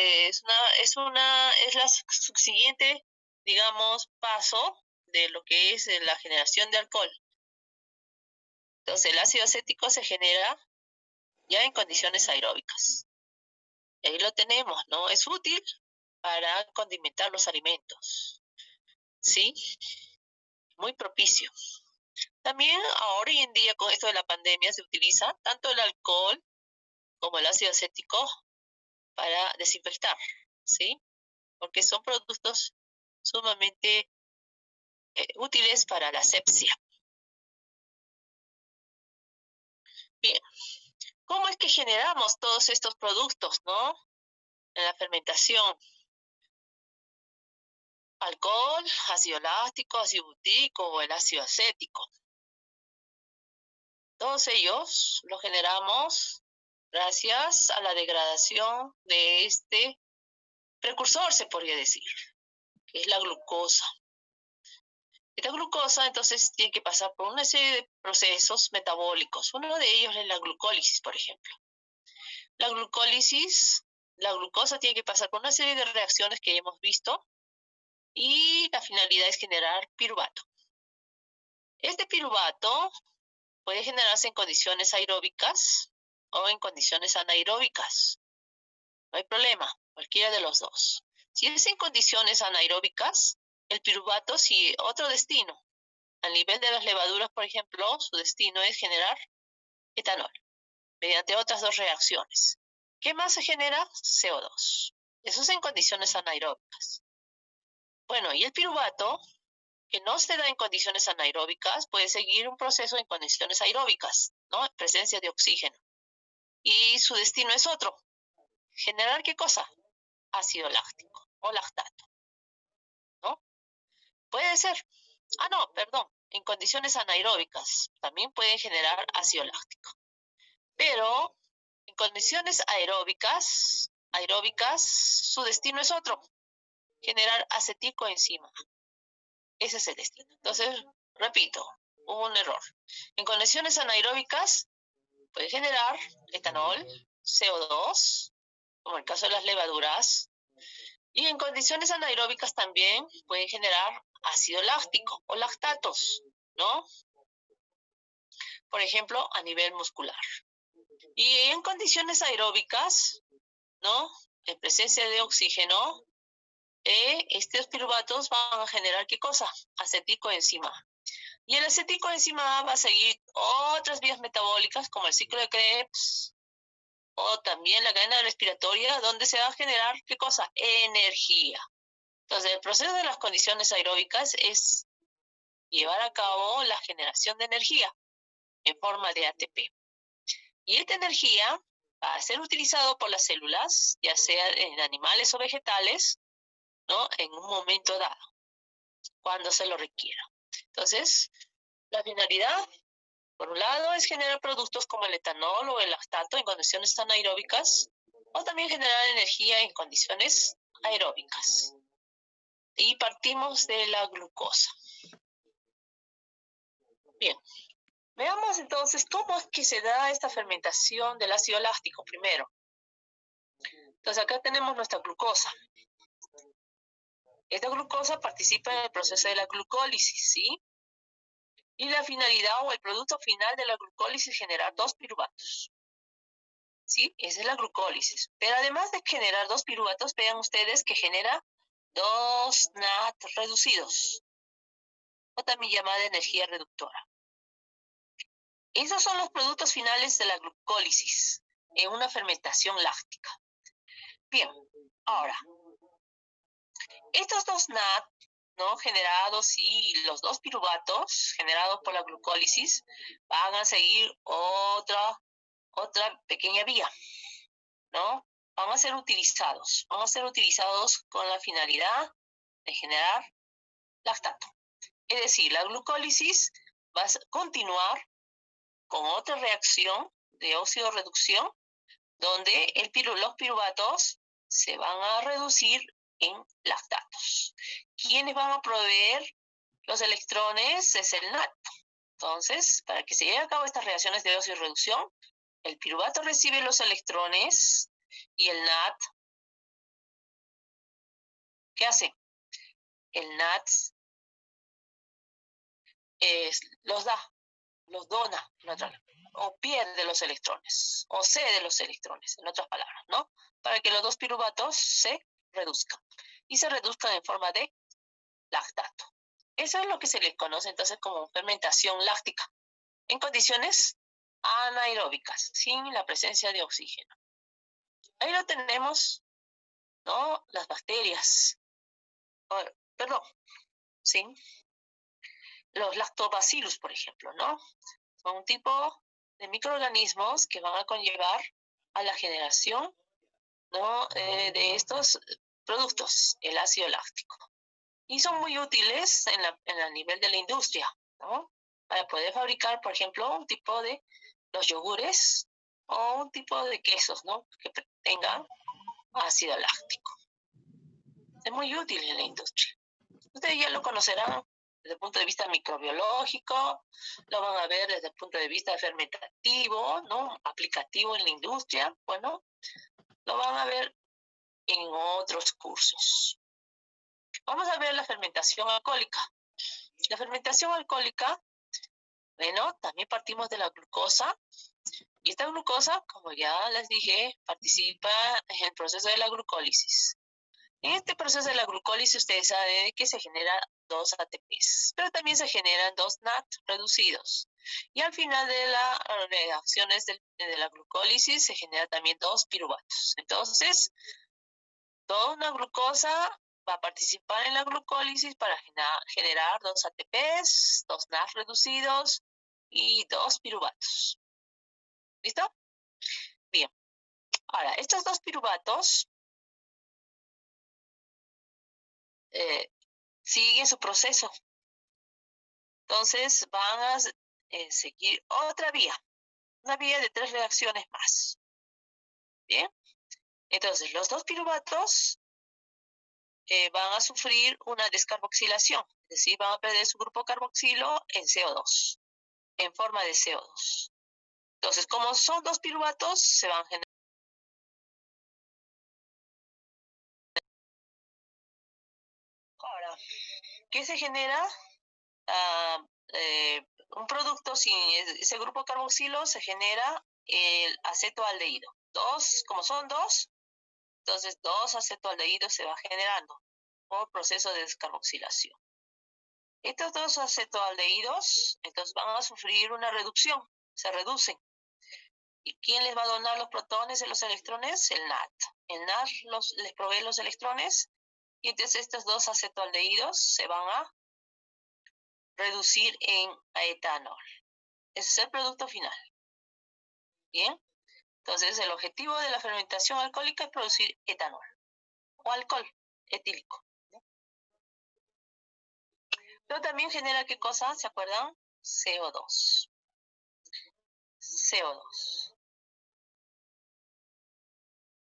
es la subsiguiente, digamos, paso de lo que es la generación de alcohol. Entonces, el ácido acético se genera ya en condiciones aeróbicas. Y ahí lo tenemos, ¿no? Es útil para condimentar los alimentos, ¿sí? Muy propicio. También ahora hoy en día con esto de la pandemia se utiliza tanto el alcohol como el ácido acético para desinfectar, ¿sí? Porque son productos sumamente útiles para la asepsia. Bien, ¿cómo es que generamos todos estos productos, no? En la fermentación. Alcohol, ácido láctico, ácido butírico o el ácido acético. Todos ellos los generamos gracias a la degradación de este precursor, se podría decir, que es la glucosa. Esta glucosa entonces tiene que pasar por una serie de procesos metabólicos. Uno de ellos es la glucólisis, por ejemplo. La glucosa tiene que pasar por una serie de reacciones que hemos visto y la finalidad es generar piruvato. Este piruvato puede generarse en condiciones aeróbicas o en condiciones anaeróbicas. No hay problema, cualquiera de los dos. Si es en condiciones anaeróbicas, el piruvato sigue otro destino. A nivel de las levaduras, por ejemplo, su destino es generar etanol mediante otras dos reacciones. ¿Qué más se genera? CO2. Eso es en condiciones anaeróbicas. Bueno, y el piruvato, que no se da en condiciones anaeróbicas, puede seguir un proceso en condiciones aeróbicas, ¿no? Presencia de oxígeno. Y su destino es otro. ¿Generar qué cosa? Ácido láctico o lactato, ¿no? Puede ser. No, perdón. En condiciones anaeróbicas también pueden generar ácido láctico. Pero en condiciones aeróbicas, su destino es otro. Generar aceticoenzima. Ese es el destino. Entonces, repito, hubo un error. En condiciones anaeróbicas puede generar etanol, CO2, como en el caso de las levaduras, y en condiciones anaeróbicas también puede generar ácido láctico o lactatos, ¿no? Por ejemplo, a nivel muscular. Y en condiciones aeróbicas, ¿no? En presencia de oxígeno, estos piruvatos van a generar ¿qué cosa? Aceticoenzima. Y el aceticoenzima va a seguir otras vías metabólicas como el ciclo de Krebs o también la cadena respiratoria, donde se va a generar ¿qué cosa? Energía. Entonces, el proceso de las condiciones aeróbicas es llevar a cabo la generación de energía en forma de ATP. Y esta energía va a ser utilizada por las células, ya sea en animales o vegetales, ¿no? En un momento dado, cuando se lo requiera. Entonces, la finalidad, por un lado, es generar productos como el etanol o el lactato en condiciones anaeróbicas, o también generar energía en condiciones aeróbicas. Y partimos de la glucosa. Bien, veamos entonces cómo es que se da esta fermentación del ácido láctico primero. Entonces acá tenemos nuestra glucosa. Esta glucosa participa en el proceso de la glucólisis, ¿sí? Y la finalidad o el producto final de la glucólisis es generar dos piruvatos. ¿Sí? Esa es la glucólisis. Pero además de generar dos piruvatos, vean ustedes que genera dos NAT reducidos, o también llamada energía reductora. Esos son los productos finales de la glucólisis en una fermentación láctica. Bien, ahora, estos dos NAT, ¿no? Generados y los dos piruvatos generados por la glucólisis van a seguir otra pequeña vía, ¿no? Van a ser utilizados con la finalidad de generar lactato. Es decir, la glucólisis va a continuar con otra reacción de oxidorreducción donde los piruvatos se van a reducir en lactatos. ¿Quiénes van a proveer los electrones? Es el NAT. Entonces, para que se lleve a cabo estas reacciones de oxidorreducción, el piruvato recibe los electrones y el NAT ¿Qué hace? El NADS los dona, o pierde los electrones, o cede los electrones, en otras palabras, ¿no? Para que los dos piruvatos se reduzcan. Y se reduzcan en forma de lactato. Eso es lo que se le conoce entonces como fermentación láctica, en condiciones anaeróbicas, sin la presencia de oxígeno. Ahí lo tenemos, ¿no? Las bacterias, perdón, ¿sí? Los lactobacillus, por ejemplo, ¿no? Son un tipo de microorganismos que van a conllevar a la generación, ¿no? De estos productos, el ácido láctico. Y son muy útiles en el nivel de la industria, ¿no? Para poder fabricar, por ejemplo, un tipo de los yogures o un tipo de quesos, ¿no? Que tengan ácido láctico. Es muy útil en la industria. Ustedes ya lo conocerán desde el punto de vista microbiológico, lo van a ver desde el punto de vista fermentativo, ¿no? Aplicativo en la industria, bueno, lo van a ver en otros cursos. Vamos a ver la fermentación alcohólica. La fermentación alcohólica, bueno, también partimos de la glucosa, y esta glucosa, como ya les dije, participa en el proceso de la glucólisis. En este proceso de la glucólisis ustedes saben que se generan 2 ATPs, pero también se generan 2 NAT reducidos. Y al final de las reacciones de la glucólisis se generan también 2 piruvatos. Entonces, toda una glucosa va a participar en la glucólisis para generar 2 ATPs, 2 NAT reducidos y 2 piruvatos. ¿Listo? Bien. Ahora, estos 2 piruvatos siguen su proceso. Entonces van a seguir otra vía, una vía de 3 reacciones más. Bien, entonces los 2 piruvatos van a sufrir una descarboxilación, es decir, van a perder su grupo carboxilo en CO2, en forma de CO2. Entonces, como son 2 piruvatos, se van a generar. Ahora, ¿qué se genera? Un producto sin ese grupo carboxilo se genera el acetoaldehído. Como son 2, entonces 2 acetoaldehídos se va generando por proceso de descarboxilación. Estos 2 acetoaldehídos entonces van a sufrir una reducción, se reducen. ¿Y quién les va a donar los protones y los electrones? El NAT. El NAT les provee los electrones y entonces estos 2 acetoaldehídos se van a reducir en etanol. Ese es el producto final. Bien, entonces el objetivo de la fermentación alcohólica es producir etanol o alcohol etílico. Pero también genera ¿qué cosa? ¿Se acuerdan? CO2. CO2.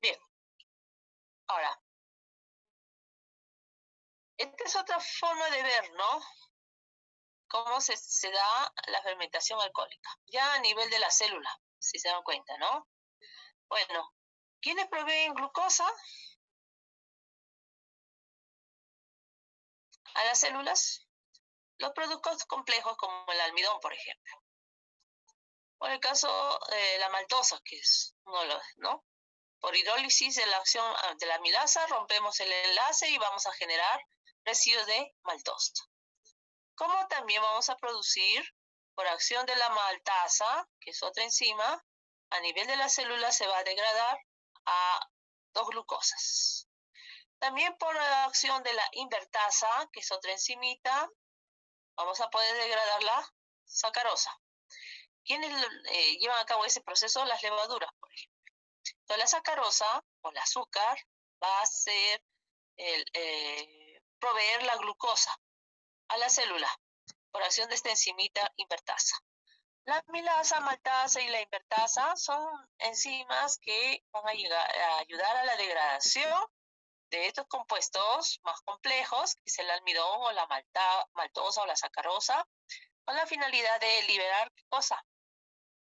Bien, ahora, esta es otra forma de ver, ¿no? Cómo se da la fermentación alcohólica. Ya a nivel de la célula, si se dan cuenta, ¿no? Bueno, ¿quiénes proveen glucosa a las células? Los productos complejos como el almidón, por ejemplo. O en el caso de la maltosa, que es uno de los, ¿no? Por hidrólisis de la acción de la amilasa, rompemos el enlace y vamos a generar residuos de maltosa. Como también vamos a producir, por acción de la maltasa, que es otra enzima, a nivel de la célula se va a degradar a 2 glucosas. También por la acción de la invertasa, que es otra enzimita, vamos a poder degradar la sacarosa. ¿Quiénes llevan a cabo ese proceso? Las levaduras, por ejemplo. Entonces, la sacarosa, o el azúcar, va a ser proveer la glucosa a la célula por acción de esta enzimita invertasa. La amilasa, maltasa y la invertasa son enzimas que van a ayudar a la degradación de estos compuestos más complejos, que es el almidón o la maltosa o la sacarosa, con la finalidad de liberar ¿qué cosa?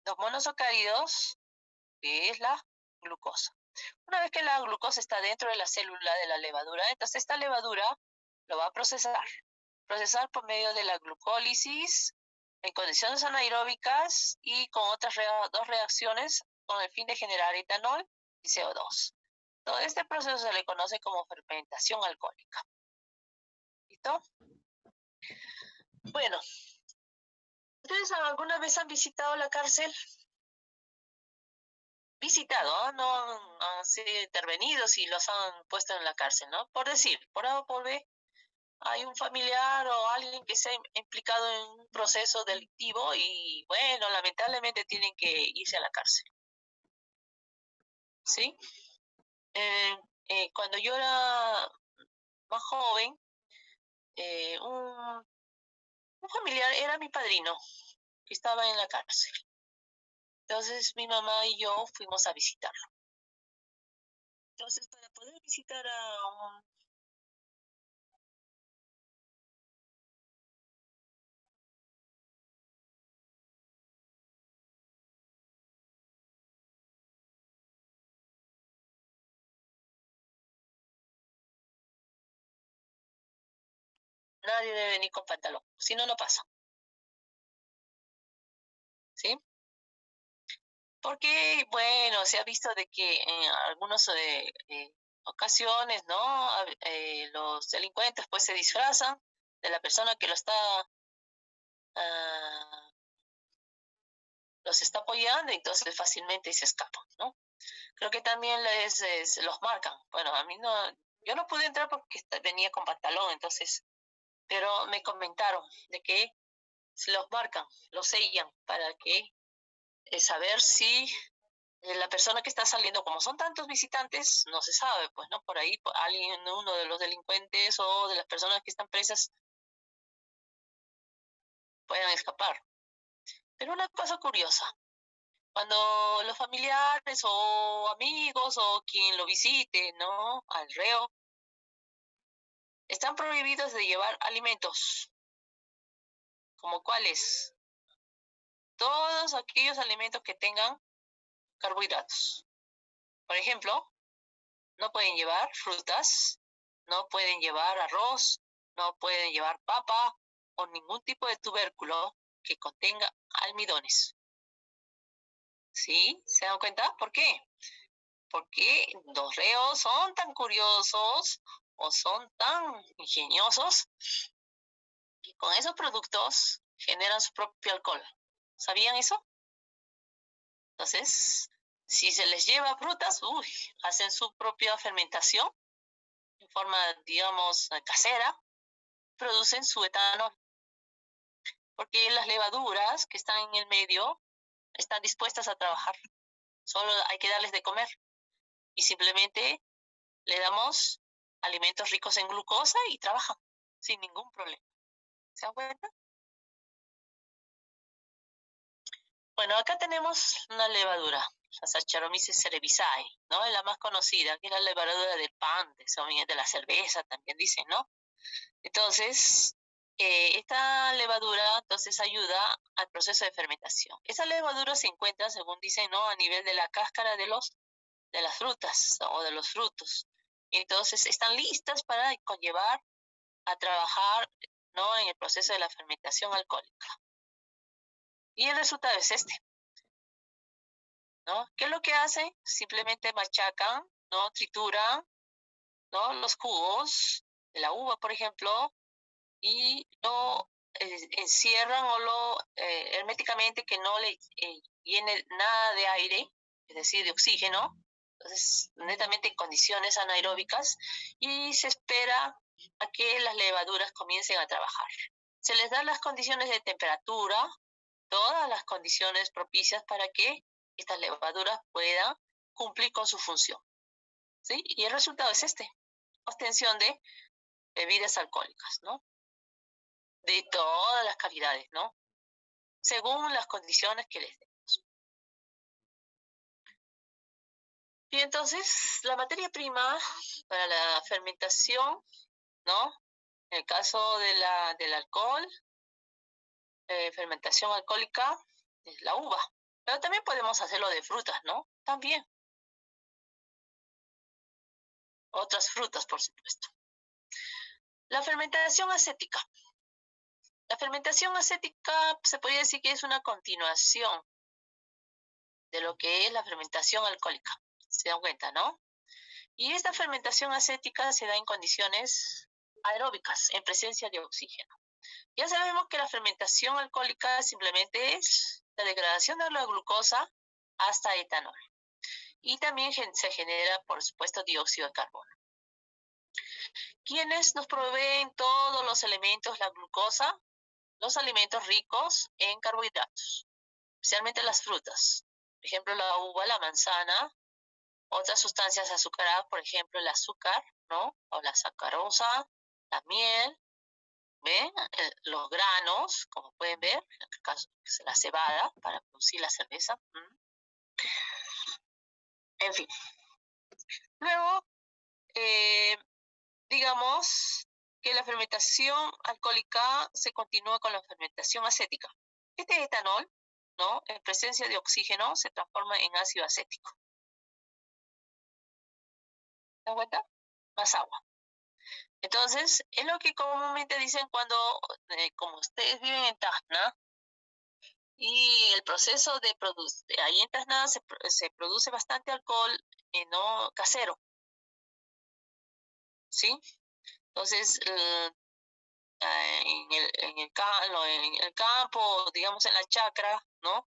Los monosacáridos, que es la glucosa. Una vez que la glucosa está dentro de la célula de la levadura, entonces esta levadura lo va a procesar por medio de la glucólisis en condiciones anaeróbicas y con otras dos reacciones con el fin de generar etanol y CO2. Todo este proceso se le conoce como fermentación alcohólica. ¿Listo? Bueno, ¿ustedes alguna vez han visitado la cárcel? Visitado, no han sido intervenidos y los han puesto en la cárcel, ¿no? Por decir, por A o por B, hay un familiar o alguien que se ha implicado en un proceso delictivo y, bueno, lamentablemente tienen que irse a la cárcel. ¿Sí? Cuando yo era más joven, un familiar era mi padrino, que estaba en la cárcel. Entonces mi mamá y yo fuimos a visitarlo. Entonces, para poder visitar a un... Nadie debe venir con pantalón, si no, no pasa. ¿Sí? Porque, bueno, se ha visto de que en algunas ocasiones, ¿no? Los delincuentes pues se disfrazan de la persona que ah, los está apoyando y entonces fácilmente se escapan, ¿no? Creo que también los marcan. Bueno, a mí no, yo no pude entrar porque venía con pantalón, entonces, pero me comentaron de que se los marcan, los sellan para que saber si la persona que está saliendo, como son tantos visitantes, no se sabe, pues, ¿no? Por ahí alguien, uno de los delincuentes o de las personas que están presas puedan escapar. Pero una cosa curiosa, cuando los familiares o amigos o quien lo visite, ¿no? Al reo, están prohibidos de llevar alimentos. ¿Como cuáles? Todos aquellos alimentos que tengan carbohidratos. Por ejemplo, no pueden llevar frutas, no pueden llevar arroz, no pueden llevar papa o ningún tipo de tubérculo que contenga almidones. ¿Sí? ¿Se dan cuenta? ¿Por qué? Porque los reos son tan curiosos o son tan ingeniosos que con esos productos generan su propio alcohol. ¿Sabían eso? Entonces, si se les lleva frutas, hacen su propia fermentación en forma, digamos, casera, producen su etanol. Porque las levaduras que están en el medio están dispuestas a trabajar. Solo hay que darles de comer. Y simplemente le damos alimentos ricos en glucosa y trabajan sin ningún problema. ¿Se dan cuenta? Bueno, acá tenemos una levadura, la Saccharomyces cerevisiae, ¿no? Es la más conocida, que es la levadura del pan, de la cerveza, también dicen, ¿no? Entonces, esta levadura entonces ayuda al proceso de fermentación. Esa levadura se encuentra, según dicen, ¿no? A nivel de la cáscara de las frutas o de los frutos. Entonces, están listas para conllevar a trabajar, ¿no? En el proceso de la fermentación alcohólica. Y el resultado es este, ¿no? ¿Qué es lo que hacen? Simplemente machacan, ¿no? Trituran, ¿no? Los jugos de la uva, por ejemplo, y lo encierran o lo herméticamente, que no le llene nada de aire, es decir, de oxígeno. Entonces, netamente en condiciones anaeróbicas, y se espera a que las levaduras comiencen a trabajar. Se les dan las condiciones de temperatura, todas las condiciones propicias para que estas levaduras puedan cumplir con su función. ¿Sí? Y el resultado es este: obtención de bebidas alcohólicas, ¿no? De todas las calidades, ¿no? Según las condiciones que les demos. Y entonces, la materia prima para la fermentación, ¿no? En el caso del alcohol, fermentación alcohólica, es la uva. Pero también podemos hacerlo de frutas, ¿no? También. otras frutas, por supuesto. La fermentación acética. La fermentación acética se podría decir que es una continuación de lo que es la fermentación alcohólica. ¿Se dan cuenta, no? Y esta fermentación acética se da en condiciones aeróbicas, en presencia de oxígeno. Ya sabemos que la fermentación alcohólica simplemente es la degradación de la glucosa hasta etanol. Y también se genera, por supuesto, dióxido de carbono. ¿Quiénes nos proveen todos los elementos, la glucosa? Los alimentos ricos en carbohidratos, especialmente las frutas. Por ejemplo, la uva, la manzana, otras sustancias azucaradas, por ejemplo, el azúcar, ¿no? O la sacarosa, la miel, ¿ven? Los granos, como pueden ver, en este caso es la cebada para producir la cerveza. En fin. Luego, digamos que la fermentación alcohólica se continúa con la fermentación acética. Este etanol, ¿no? En presencia de oxígeno se transforma en ácido acético. ¿Se dan cuenta? Más agua. Entonces, es lo que comúnmente dicen cuando, como ustedes viven en Tacna, y el proceso de producir, ahí en Tacna se produce bastante alcohol no casero, ¿sí? Entonces, en el campo, digamos en la chacra, ¿no?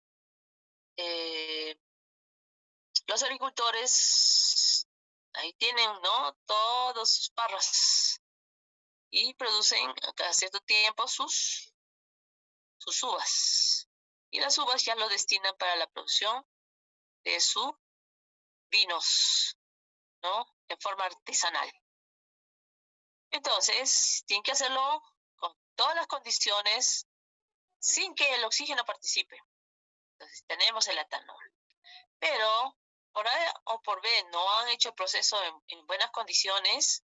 Los agricultores ahí tienen, ¿no? Todos sus parras y producen cada cierto tiempo sus uvas. Y las uvas ya lo destinan para la producción de sus vinos, ¿no? En forma artesanal. Entonces, tienen que hacerlo con todas las condiciones sin que el oxígeno participe. Entonces, tenemos el etanol. Pero, por A o por B, no han hecho el proceso en buenas condiciones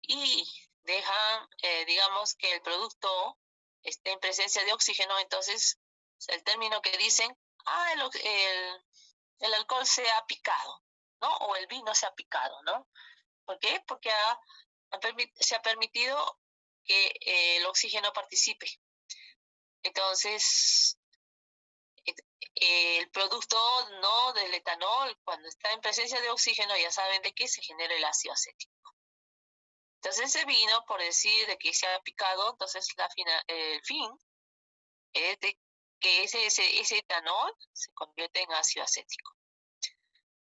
y dejan, digamos, que el producto esté en presencia de oxígeno. Entonces, el término que dicen, el alcohol se ha picado, ¿no? O el vino se ha picado, ¿no? ¿Por qué? Porque se ha permitido que el oxígeno participe. Entonces, el producto, ¿no? Del etanol, cuando está en presencia de oxígeno, ya saben de qué se genera el ácido acético. Entonces, ese vino, por decir de que se ha picado, entonces el fin es de que ese etanol se convierte en ácido acético.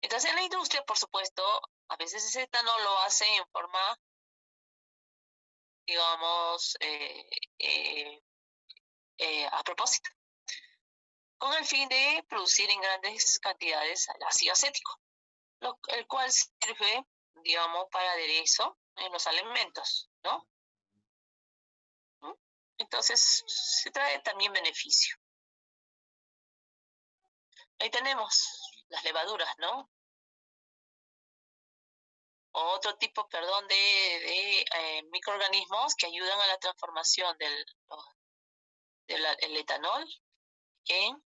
Entonces, en la industria, por supuesto, a veces ese etanol lo hace en forma, digamos, a propósito, con el fin de producir en grandes cantidades el ácido acético, el cual sirve, digamos, para aderezo en los alimentos, ¿no? Entonces, se trae también beneficio. Ahí tenemos las levaduras, ¿no? Otro tipo, perdón, de microorganismos que ayudan a la transformación del etanol en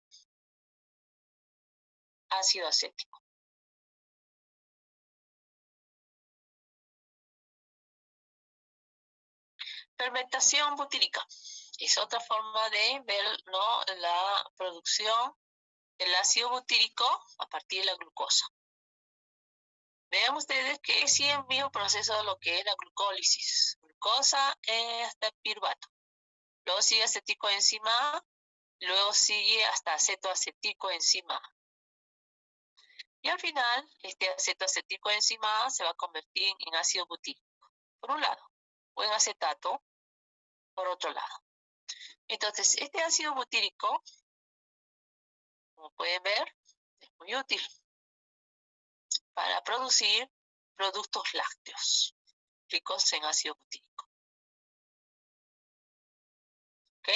ácido acético. Fermentación butírica es otra forma de ver, ¿no? La producción del ácido butírico a partir de la glucosa. Vean ustedes que sí es el mismo proceso de lo que es la glucólisis. Glucosa hasta piruvato. Luego sigue aceticoenzima, luego sigue hasta acetoaceticoenzima. Y al final, este acetoaceticoenzima se va a convertir en ácido butírico, por un lado, o en acetato, por otro lado. Entonces, este ácido butírico, como pueden ver, es muy útil para producir productos lácteos ricos en ácido butírico. ¿Ok?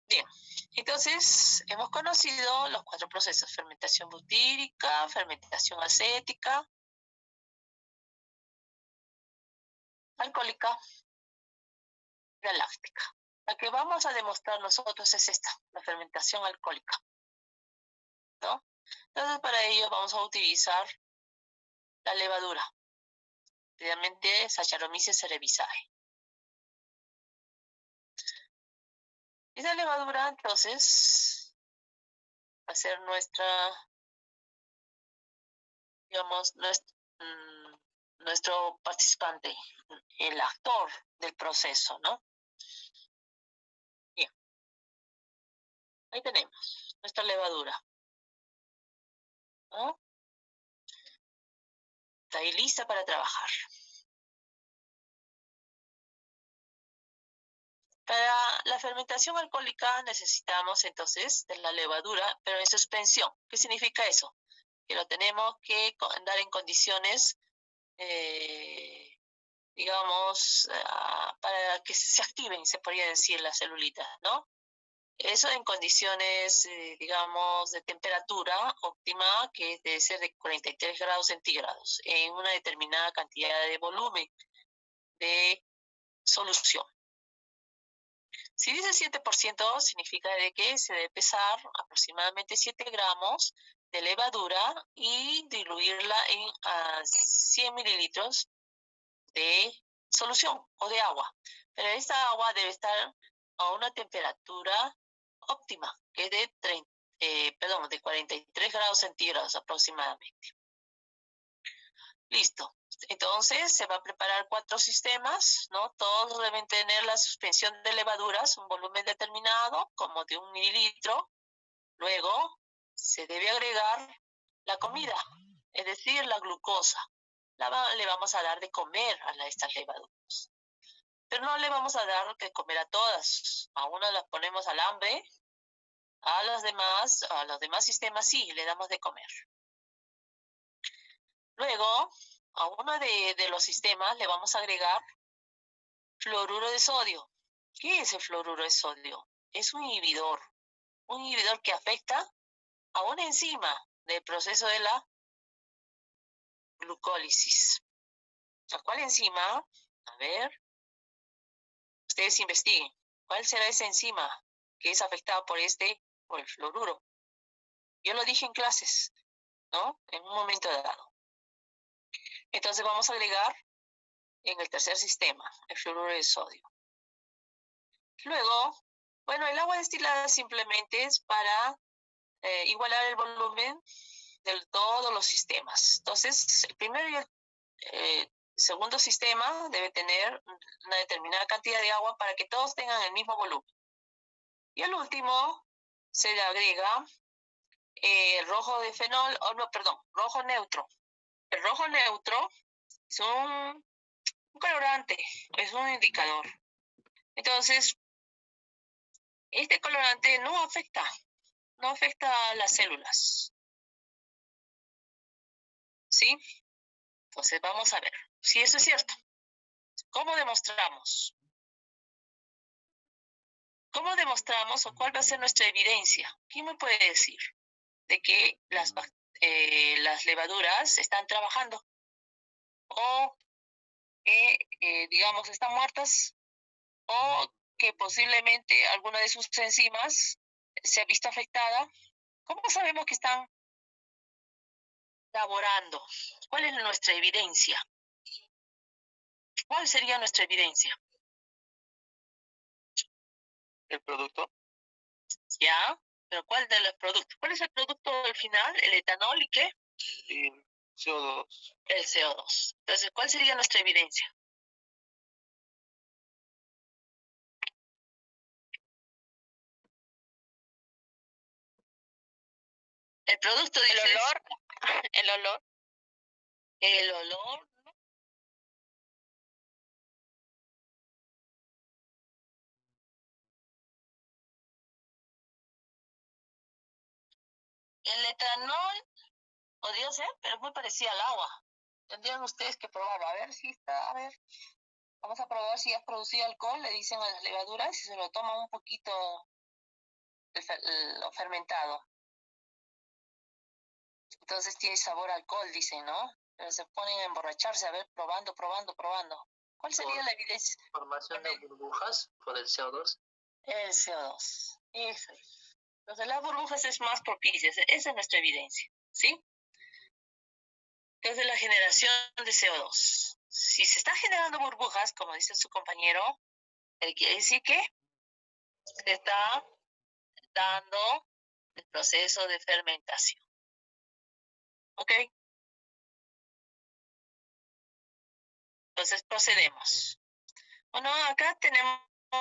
Bien, entonces hemos conocido los 4 procesos: fermentación butírica, fermentación acética, alcohólica y la láctica. La que vamos a demostrar nosotros es esta, la fermentación alcohólica. ¿no? Entonces, para ello vamos a utilizar la levadura, realmente Saccharomyces cerevisiae. Esa levadura, entonces, va a ser nuestra, digamos, nuestro participante, el actor del proceso, ¿no? Bien, ahí tenemos nuestra levadura, ¿no? Está ahí lista para trabajar. Para la fermentación alcohólica necesitamos entonces de la levadura, pero en suspensión. ¿Qué significa eso? Que lo tenemos que dar en condiciones, digamos, para que se activen, se podría decir, las celulitas, ¿no? Eso en condiciones, digamos, de temperatura óptima, que debe ser de 43 grados centígrados, en una determinada cantidad de volumen de solución. Si dice 7%, significa de que se debe pesar aproximadamente 7 gramos de levadura y diluirla en 100 mililitros de solución o de agua. Pero esta agua debe estar a una temperatura óptima, que es de 43 grados centígrados aproximadamente. Listo. Entonces se va a preparar 4 sistemas, ¿no? Todos deben tener la suspensión de levaduras, un volumen determinado, como de 1 mililitro. Luego se debe agregar la comida, es decir, la glucosa. Le vamos a dar de comer a estas levaduras. Pero no le vamos a dar de comer a todas. A unas las ponemos al hambre, a los demás sistemas sí, le damos de comer. Luego, a uno de los sistemas le vamos a agregar fluoruro de sodio. ¿Qué es el fluoruro de sodio? Es un inhibidor que afecta a una enzima del proceso de la glucólisis. ¿Cuál enzima? A ver, ustedes investiguen. ¿Cuál será esa enzima que es afectada por el fluoruro? Yo lo dije en clases, ¿no? En un momento dado. Entonces vamos a agregar en el tercer sistema el fluoruro de sodio. Luego, bueno, el agua destilada simplemente es para igualar el volumen de todos los sistemas. Entonces, el primer y el segundo sistema debe tener una determinada cantidad de agua para que todos tengan el mismo volumen. Y al último se le agrega rojo de fenol, rojo neutro. El rojo neutro es un colorante, es un indicador. Entonces, este colorante no afecta a las células. ¿Sí? Entonces, vamos a ver si eso es cierto. ¿Cómo demostramos? ¿Cómo demostramos o cuál va a ser nuestra evidencia? ¿Quién me puede decir de que las levaduras están trabajando? O digamos, están muertas, o que posiblemente alguna de sus enzimas se ha visto afectada. ¿Cómo sabemos que están laborando? ¿Cuál es nuestra evidencia? ¿Cuál sería nuestra evidencia? ¿El producto? ¿Ya? ¿Pero cuál de los productos? ¿Cuál es el producto al final? ¿El etanol y qué? Y CO2. El CO2. Entonces, ¿cuál sería nuestra evidencia? El producto dice... El olor. El olor. El olor. El etanol podría ser, pero es muy parecido al agua. Tendrían ustedes que probarlo. A ver si está, a ver. Vamos a probar si has producido alcohol, le dicen a las levaduras, y se lo toman un poquito lo fermentado. Entonces tiene sabor a alcohol, dicen, ¿no? Pero se ponen a emborracharse, a ver, probando. ¿Cuál sería la evidencia? Formación de burbujas por el CO2. El CO2. Eso es. Entonces, las burbujas es más propicia. Esa es nuestra evidencia, ¿sí? Entonces, la generación de CO2. Si se está generando burbujas, como dice su compañero, quiere decir que se está dando el proceso de fermentación. ¿Ok? Entonces, procedemos. Bueno, acá tenemos,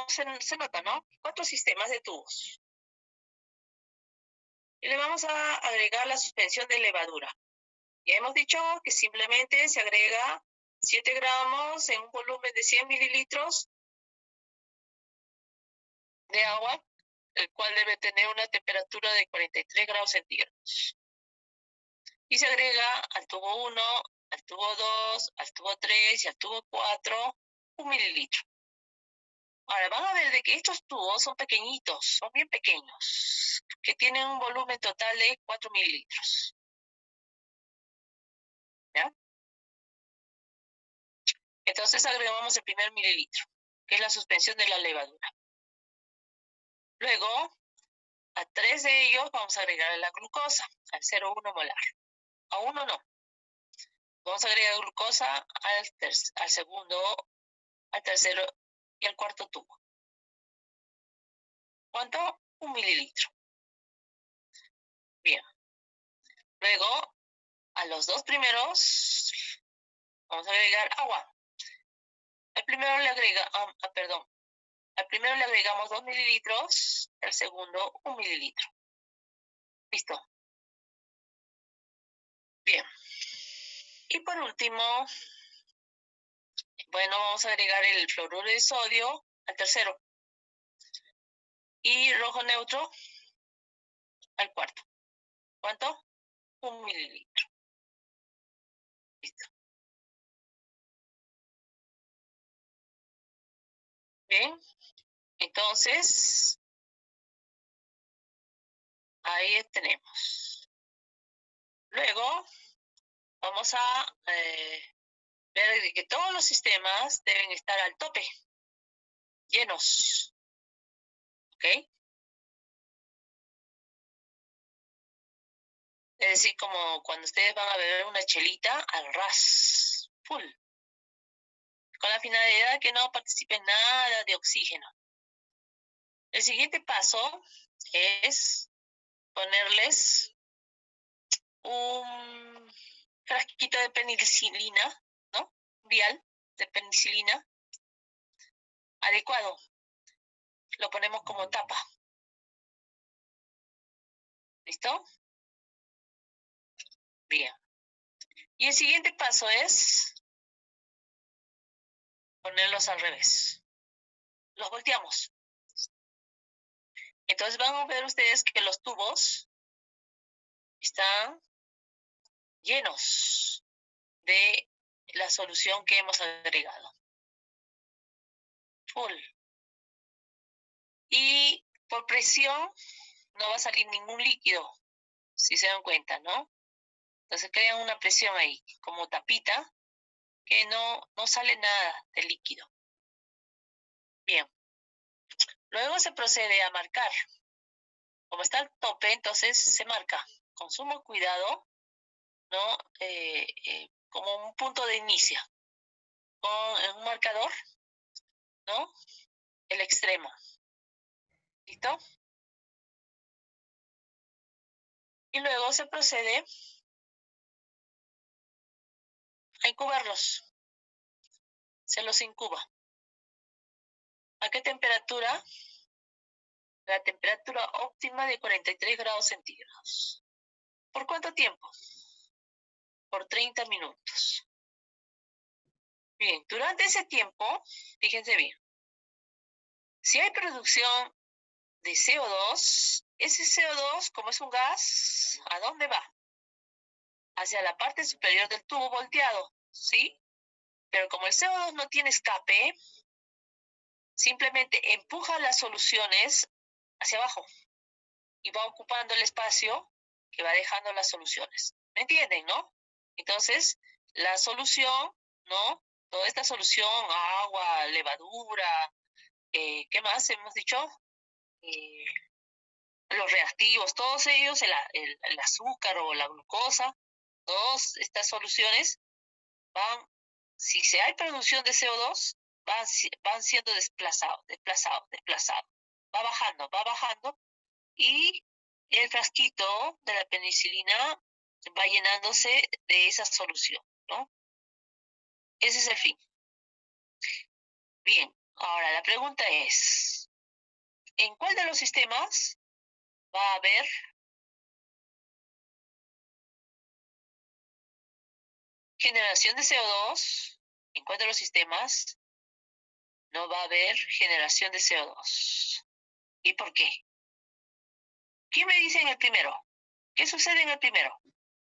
se nota, ¿no? 4 sistemas de tubos. Y le vamos a agregar la suspensión de levadura. Ya hemos dicho que simplemente se agrega 7 gramos en un volumen de 100 mililitros de agua, el cual debe tener una temperatura de 43 grados centígrados. Y se agrega al tubo 1, al tubo 2, al tubo 3 y al tubo 4 un mililitro. Ahora van a ver de que estos tubos son pequeñitos, son bien pequeños, que tienen un volumen total de 4 mililitros. ¿Ya? Entonces agregamos el primer mililitro, que es la suspensión de la levadura. Luego, a 3 de ellos vamos a agregar la glucosa, al 0,1 molar. A 1 no. Vamos a agregar glucosa al segundo, al tercero y al cuarto tubo. ¿Cuánto? 1 mililitro. Bien. Luego, a los 2 primeros vamos a agregar agua. Al primero le agregamos 2 mililitros, al segundo 1 mililitro. Listo. Bien. Y por último, bueno, vamos a agregar el fluoruro de sodio al tercero. Y rojo neutro al cuarto. ¿Cuánto? 1 mililitro. Listo. Bien. Entonces, ahí tenemos. Luego, vamos a ver que todos los sistemas deben estar al tope, llenos. ¿Ok? Es decir, como cuando ustedes van a beber una chelita al ras, full. Con la finalidad que no participe nada de oxígeno. El siguiente paso es ponerles un frasquito de penicilina, ¿no? Vial de penicilina adecuado. Lo ponemos como tapa. ¿Listo? Bien. Y el siguiente paso es ponerlos al revés. Los volteamos. Entonces van a ver ustedes que los tubos están llenos de la solución que hemos agregado. Full. Y por presión no va a salir ningún líquido, si se dan cuenta, ¿no? Entonces crean una presión ahí, como tapita, que no sale nada de líquido. Bien. Luego se procede a marcar. Como está al tope, entonces se marca con sumo cuidado, ¿no? Como un punto de inicio, con un marcador, ¿no? El extremo. ¿Listo? Y luego se procede a incubarlos. Se los incuba. ¿A qué temperatura? La temperatura óptima de 43 grados centígrados. ¿Por cuánto tiempo? Por 30 minutos. Bien, durante ese tiempo, fíjense bien, si hay producción de CO2, ese CO2, como es un gas, ¿a dónde va? Hacia la parte superior del tubo volteado, ¿sí? Pero como el CO2 no tiene escape, simplemente empuja las soluciones hacia abajo y va ocupando el espacio que va dejando las soluciones. ¿Me entienden, no? Entonces, la solución, ¿no? Toda esta solución, agua, levadura, ¿qué más hemos dicho? los reactivos, todos ellos, el azúcar o la glucosa, todas estas soluciones van, si se hay producción de CO2, van siendo desplazados. Va bajando, y el frasquito de la penicilina va llenándose de esa solución, ¿no? Ese es el fin. Bien, ahora la pregunta es, ¿en cuál de los sistemas va a haber generación de CO2? ¿En cuál de los sistemas no va a haber generación de CO2? ¿Y por qué? ¿Quién me dice en el primero? ¿Qué sucede en el primero?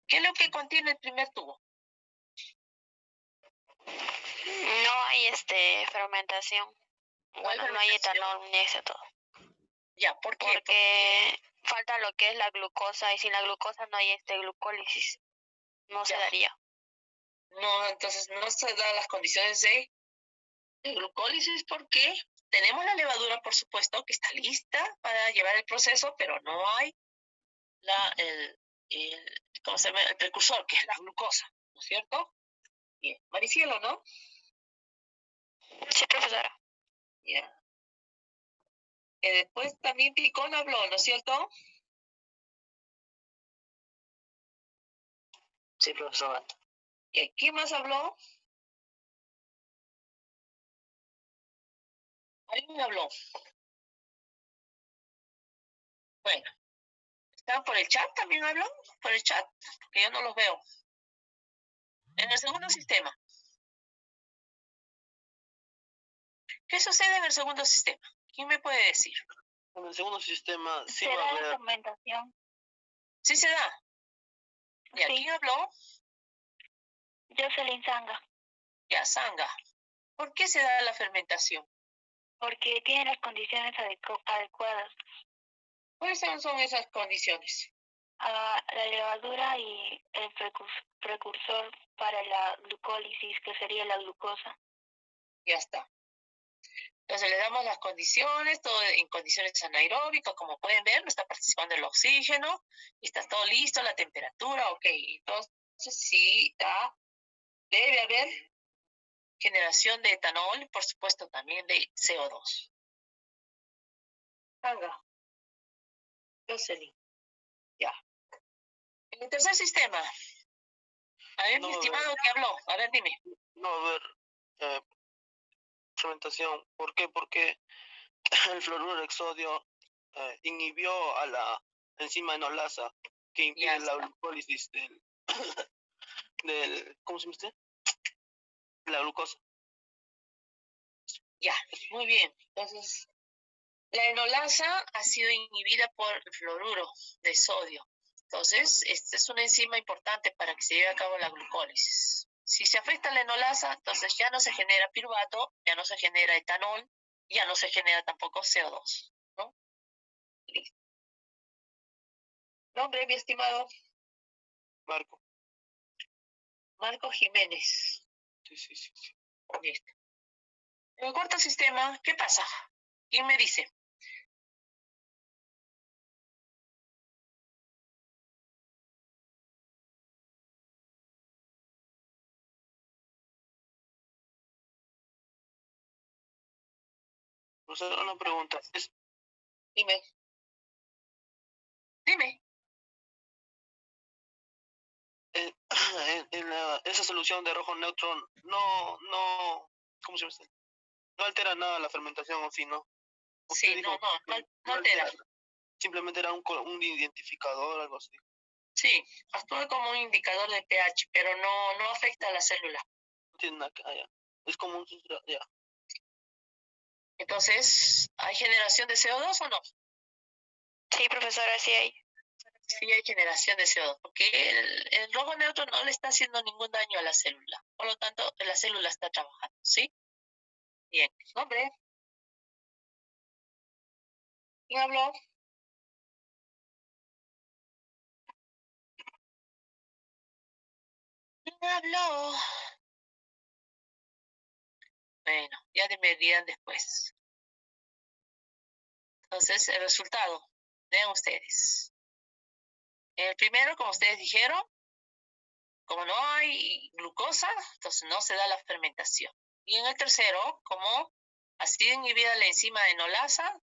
¿Qué es lo que contiene el primer tubo? No hay fermentación. Bueno, no hay etanol ni eso todo. Ya, ¿por qué? Porque falta lo que es la glucosa, y sin la glucosa no hay glucólisis. No se daría. No, entonces no se dan las condiciones de glucólisis porque tenemos la levadura, por supuesto, que está lista para llevar el proceso, pero no hay ¿cómo se llama? El precursor, que es la glucosa, ¿no es cierto? Bien, Maricielo, ¿no? Sí, profesora. Ya. Después también Picón habló, ¿no es cierto? Sí, profesora. ¿Y quién más habló? ¿Alguien habló? Bueno, ¿están por el chat? ¿También habló? ¿Por el chat? Porque yo no los veo. En el segundo sistema. ¿Qué sucede en el segundo sistema? ¿Quién me puede decir? En el segundo sistema sí ¿Se va a da la haber. fermentación? Sí se da. ¿Y Sí. quién habló? Jocelyn Sanga, Ya, Sanga. ¿Por qué se da la fermentación? porque tiene las condiciones adecuadas ¿Cuáles son esas condiciones? a la levadura y el precursor para la glucólisis, que sería la glucosa. Ya está. Entonces le damos las condiciones, todo en condiciones anaeróbicas, como pueden ver, no está participando el oxígeno, y está todo listo, la temperatura, ok. Entonces sí, debe haber generación de etanol y por supuesto también de CO2. Sanga. Jocelyn. Ya. En el tercer sistema. A ver, mi estimado, ¿qué habló? A ver, dime. No va a haber fermentación. ¿Por qué? Porque el fluoruro de sodio inhibió a la enzima enolasa que impide la glucólisis del ¿cómo se llama usted? La glucosa. Ya, muy bien. Entonces, la enolasa ha sido inhibida por el fluoruro de sodio. Entonces, esta es una enzima importante para que se lleve a cabo la glucólisis. Si se afecta la enolasa, entonces ya no se genera piruvato, ya no se genera etanol, ya no se genera tampoco CO2, ¿no? Listo. Nombre, mi estimado. Marco. Marco Jiménez. Sí. Listo. En el cuarto sistema, ¿qué pasa? ¿Quién me dice? O sea, una pregunta. Dime. Dime. Esa solución de rojo neutro no, ¿cómo se llama? No altera nada la fermentación, ¿o sí, no? Sí, Dijo, no altera. Simplemente era un identificador, algo así. Sí, actúa como un indicador de pH, pero no afecta a la célula. No tiene nada que ya. Es como un ya. Entonces, ¿hay generación de CO2 o no? Sí, profesora, sí hay. Sí hay generación de CO2, porque el rojo neutro no le está haciendo ningún daño a la célula. Por lo tanto, la célula está trabajando, ¿sí? Bien. Nombre. ¿Quién habló? ¿Quién habló? Bueno, ya me dirán después. Entonces, el resultado. Vean ustedes. En el primero, como ustedes dijeron, como no hay glucosa, entonces no se da la fermentación. Y en el tercero, como ha sido inhibida la enzima enolasa,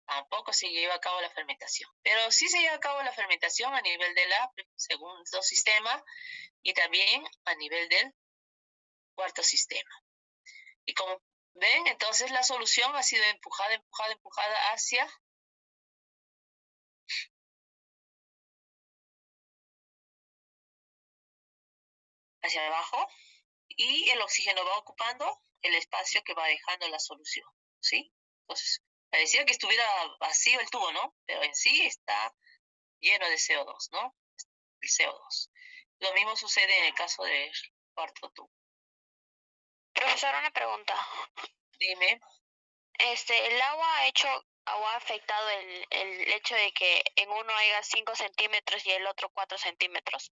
tampoco se lleva a cabo la fermentación. Pero sí se lleva a cabo la fermentación a nivel de la segundo sistema y también a nivel del cuarto sistema. Y como ven, entonces la solución ha sido empujada hacia abajo, y el oxígeno va ocupando el espacio que va dejando la solución, ¿sí? Entonces, parecía que estuviera vacío el tubo, ¿no? Pero en sí está lleno de CO2, ¿no? El CO2. Lo mismo sucede en el caso del cuarto tubo. Profesor, una pregunta. Dime. ¿El agua ha afectado el hecho de que en uno haya 5 centímetros y el otro 4 centímetros?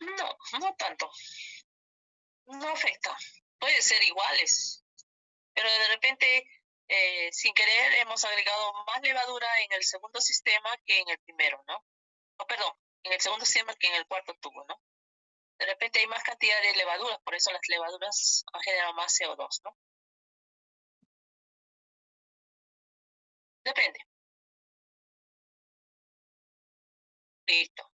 No, no tanto. No afecta. Pueden ser iguales, pero de repente, sin querer, hemos agregado más levadura en el segundo sistema que en el primero, ¿no? Oh, perdón, en el segundo sistema que en el cuarto tubo, ¿no? De repente hay más cantidad de levaduras, por eso las levaduras han generado más CO2, ¿no? Depende. Listo.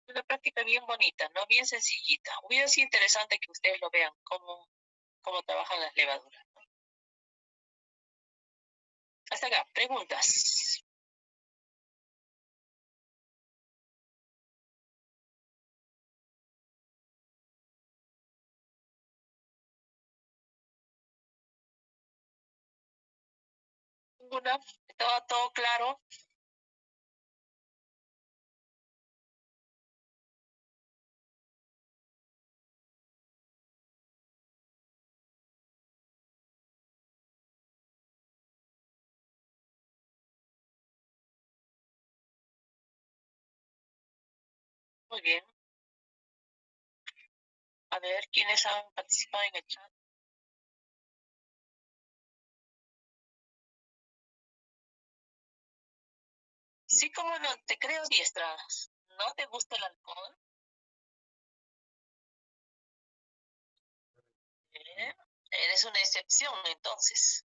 Una práctica bien bonita, ¿no? Bien sencillita. Hubiera sido interesante que ustedes lo vean, cómo trabajan las levaduras, ¿no? Hasta acá, preguntas. ¿Ninguna? ¿Estaba todo claro? Muy bien. A ver, ¿quiénes han participado en el chat? Sí, como no, te creo diestra. ¿No te gusta el alcohol? Eres una excepción, entonces.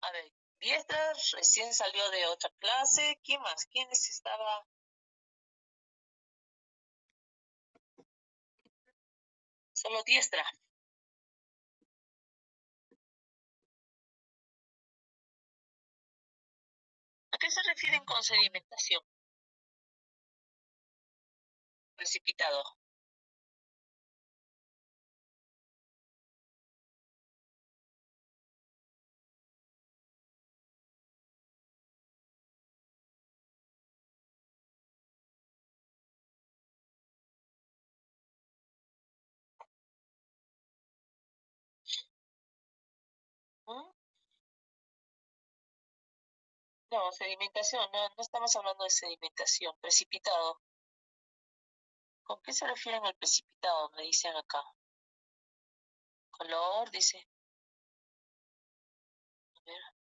A ver, diestra recién salió de otra clase. ¿Quién más? ¿Quiénes estaba? Solo diestra. ¿A qué se refieren con sedimentación? Precipitado. ¿Mm? No, sedimentación, no estamos hablando de sedimentación. Precipitado. ¿Con qué se refieren al precipitado? Me dicen acá. Color, dice. A ver.